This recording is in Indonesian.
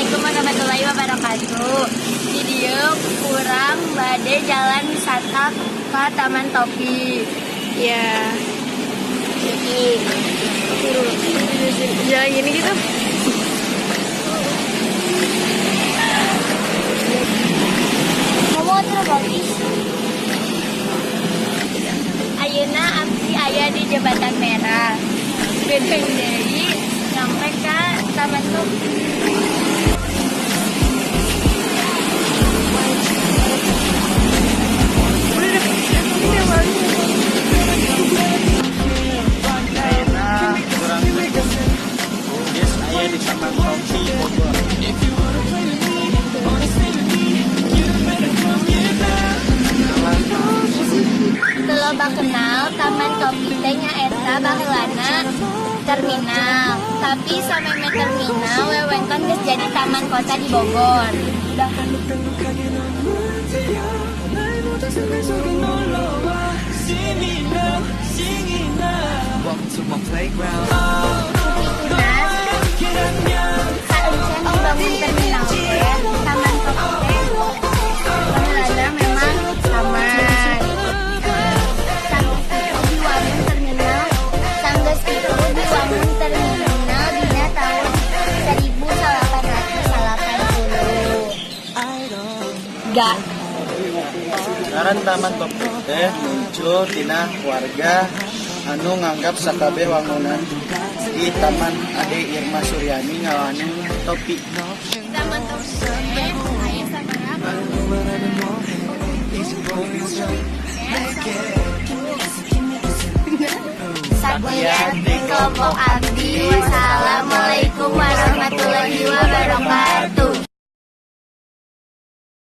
Assalamualaikum warahmatullahi wabarakatuh. Di dieu kurang bade jalan wisata ke Taman Topi. Ya. Jalan gini gitu. Mau terbalis. Ayeuna abdi aya di Jembatan Merah. Bedeng deui sampai ke Taman Topi. Di Taman Topi Bogor. Loba kenal Taman Topi teh nyaeta baheulana terminal, tapi sameme terminal wewengkon geus jadi taman kota di Bogor. Saeuseun dibangun terminal teh, Taman Topi teh baheulana memang taman. Diwangun terminal, sanggeus kitu diwangun terminal dina tahun 1880. Ngaran Taman Topi teh muncul tina warga anu nganggap sakabeh wangunan di Taman Ade Irma Suryani ngawangun topi. Taman Topi teh aya sabaraha? Sakian di kelompok abdi. Wassalamualaikum warahmatullahi